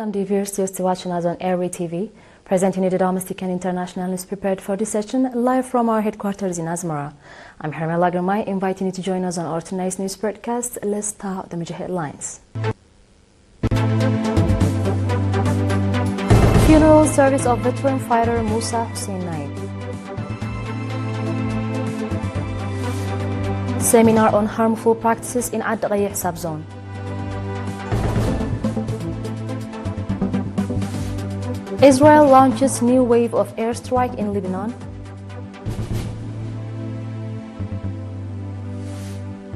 Welcome dear viewers to watching us on ERi-TV, presenting you the domestic and international news prepared for this session live from our headquarters in Asmara. I'm Hermel Lagermai, inviting you to join us on our tonight's news broadcast. Let's start the major headlines. Funeral service of veteran fighter Musa Hussein Naib. Seminar on harmful practices in Ad-Ghayih subzone. Israel launches new wave of airstrike in Lebanon.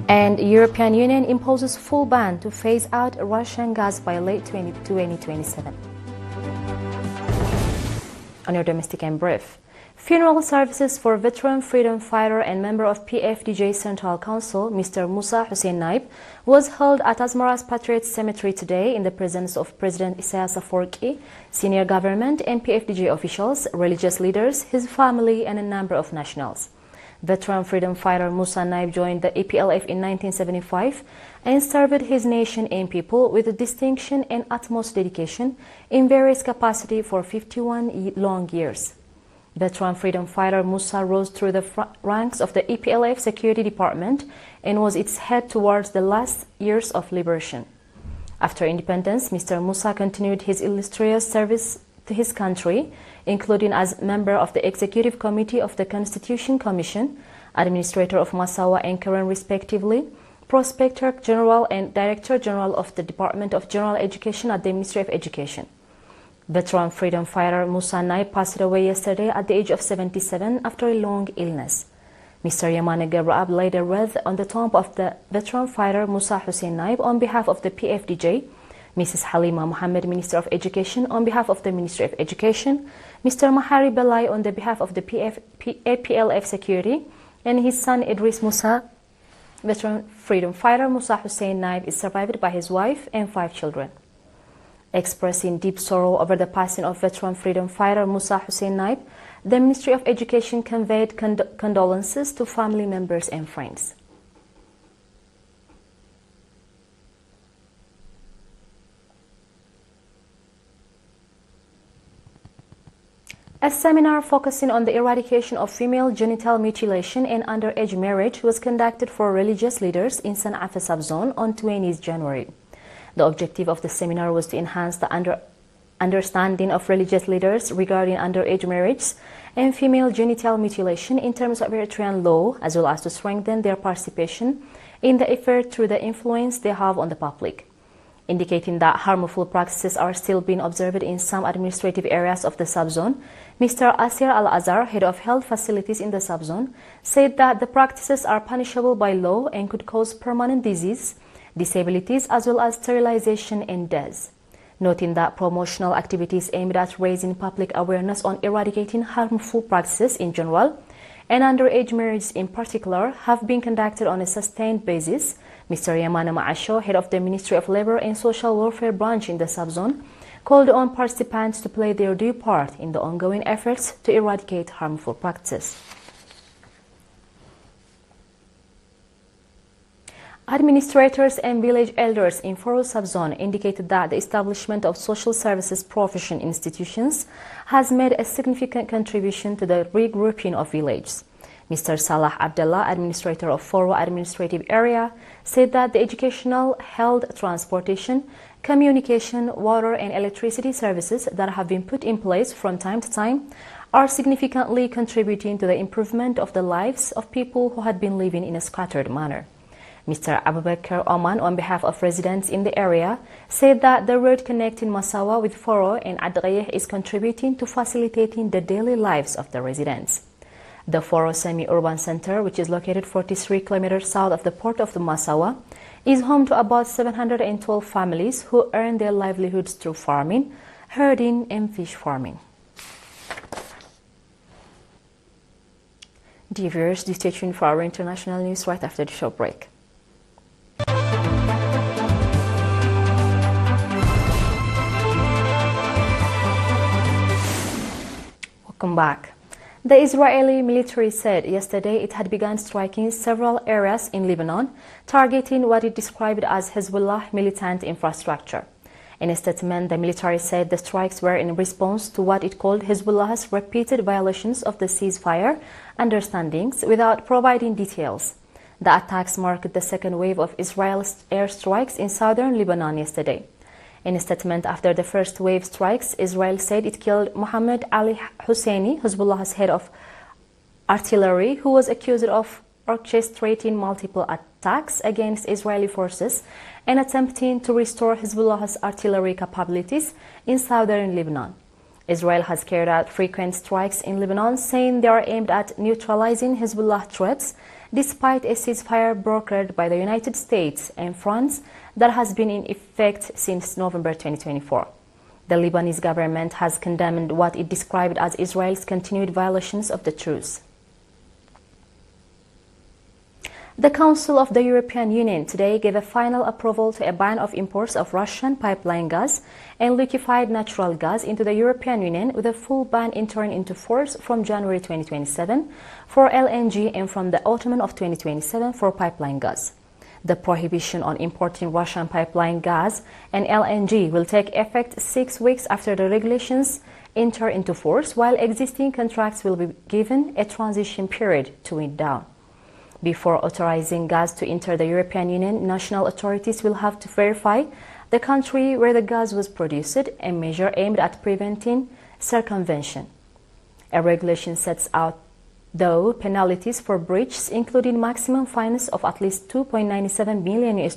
And European Union imposes full ban to phase out Russian gas by late 2027. On your domestic and brief. Funeral services for veteran freedom fighter and member of PFDJ Central Council, Mr. Musa Hussein Naib, was held at Asmara's Patriot Cemetery today in the presence of President Isaias Afwerki, senior government and PFDJ officials, religious leaders, his family, and a number of nationals. Veteran freedom fighter Musa Naib joined the EPLF in 1975 and served his nation and people with distinction and utmost dedication in various capacities for 51 long years. Veteran freedom fighter Musa rose through the ranks of the EPLF Security Department and was its head towards the last years of liberation. After independence, Mr. Musa continued his illustrious service to his country, including as member of the Executive Committee of the Constitution Commission, Administrator of Massawa and Karen respectively, Prospector General and Director General of the Department of General Education at the Ministry of Education. Veteran freedom fighter Musa Naib passed away yesterday at the age of 77 after a long illness. Mr. Yamane Gabrab laid a wreath on the tomb of the veteran fighter Musa Hussein Naib on behalf of the PFDJ, Mrs. Halima Mohammed, Minister of Education, on behalf of the Ministry of Education, Mr. Mahari Belai on the behalf of the APLF Security, and his son Idris Musa. Veteran freedom fighter Musa Hussein Naib is survived by his wife and 5 children. Expressing deep sorrow over the passing of veteran freedom fighter Musa Hussein Naib, the Ministry of Education conveyed condolences to family members and friends. A seminar focusing on the eradication of female genital mutilation and underage marriage was conducted for religious leaders in San'afa subzone on 20th January. The objective of the seminar was to enhance the understanding of religious leaders regarding underage marriage and female genital mutilation in terms of Eritrean law, as well as to strengthen their participation in the effort through the influence they have on the public. Indicating that harmful practices are still being observed in some administrative areas of the subzone, Mr. Asir Al-Azhar, head of health facilities in the subzone, said that the practices are punishable by law and could cause permanent disease, disabilities, as well as sterilization and deaths, noting that promotional activities aimed at raising public awareness on eradicating harmful practices in general and underage marriage in particular have been conducted on a sustained basis. Mr. Yamana Maasho, head of the Ministry of Labor and Social Welfare branch in the subzone, called on participants to play their due part in the ongoing efforts to eradicate harmful practices. Administrators and village elders in Foro subzone indicated that the establishment of social services profession institutions has made a significant contribution to the regrouping of villages. Mr. Salah Abdullah, administrator of Foro administrative area, said that the educational, health, transportation, communication, water and electricity services that have been put in place from time to time are significantly contributing to the improvement of the lives of people who had been living in a scattered manner. Mr. Abubakar Oman, on behalf of residents in the area, said that the road connecting Massawa with Foro and Ad-Ghayih is contributing to facilitating the daily lives of the residents. The Foro semi-urban center, which is located 43 kilometers south of the port of the Massawa, is home to about 712 families who earn their livelihoods through farming, herding, and fish farming. Dear viewers, do stay tuned for our international news right after the short break. Welcome back. The Israeli military said yesterday it had begun striking several areas in Lebanon, targeting what it described as Hezbollah militant infrastructure. In a statement, the military said the strikes were in response to what it called Hezbollah's repeated violations of the ceasefire understandings without providing details. The attacks marked the second wave of Israel's airstrikes in southern Lebanon yesterday. In a statement after the first wave strikes, Israel said it killed Mohammed Ali Husseini, Hezbollah's head of artillery, who was accused of orchestrating multiple attacks against Israeli forces and attempting to restore Hezbollah's artillery capabilities in southern Lebanon. Israel has carried out frequent strikes in Lebanon, saying they are aimed at neutralizing Hezbollah threats, despite a ceasefire brokered by the United States and France that has been in effect since November 2024. The Lebanese government has condemned what it described as Israel's continued violations of the truce. The Council of the European Union today gave a final approval to a ban of imports of Russian pipeline gas and liquefied natural gas into the European Union, with a full ban entering into force from January 2027 for LNG and from the autumn of 2027 for pipeline gas. The prohibition on importing Russian pipeline gas and LNG will take effect 6 weeks after the regulations enter into force, while existing contracts will be given a transition period to wind down. Before authorizing gas to enter the European Union, national authorities will have to verify the country where the gas was produced, a measure aimed at preventing circumvention. A regulation sets out, though, penalties for breaches, including maximum fines of at least $2.97 million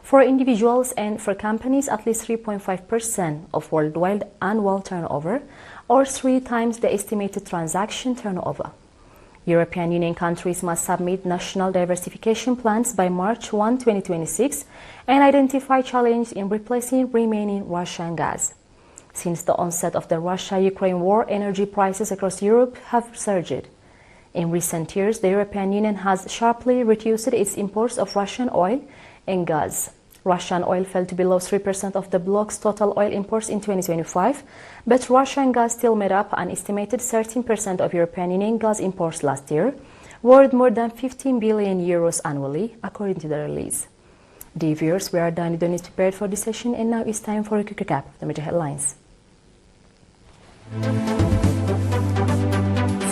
for individuals, and for companies at least 3.5% of worldwide annual turnover, or 3 times the estimated transaction turnover. European Union countries must submit national diversification plans by March 1, 2026 and identify challenges in replacing remaining Russian gas. Since the onset of the Russia-Ukraine war, energy prices across Europe have surged. In recent years, the European Union has sharply reduced its imports of Russian oil and gas. Russian oil fell to below 3% of the bloc's total oil imports in 2025, but Russian gas still made up an estimated 13% of European Union gas imports last year, worth more than 15 billion euros annually, according to the release. Dear viewers, we are done with the news prepared for this session, and now it's time for a quick recap of the major headlines.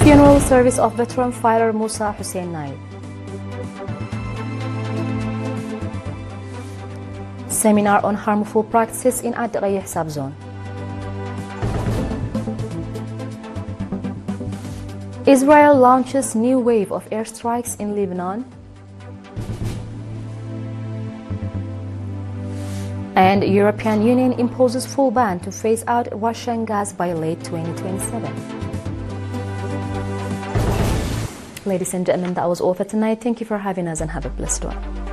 Funeral service of veteran fighter Musa Hussein Naib. Seminar on harmful practices in Eritrea subzone. Israel launches new wave of airstrikes in Lebanon. And European Union imposes full ban to phase out Russian gas by late 2027. Ladies and gentlemen, that was all for tonight. Thank you for having us and have a blessed one.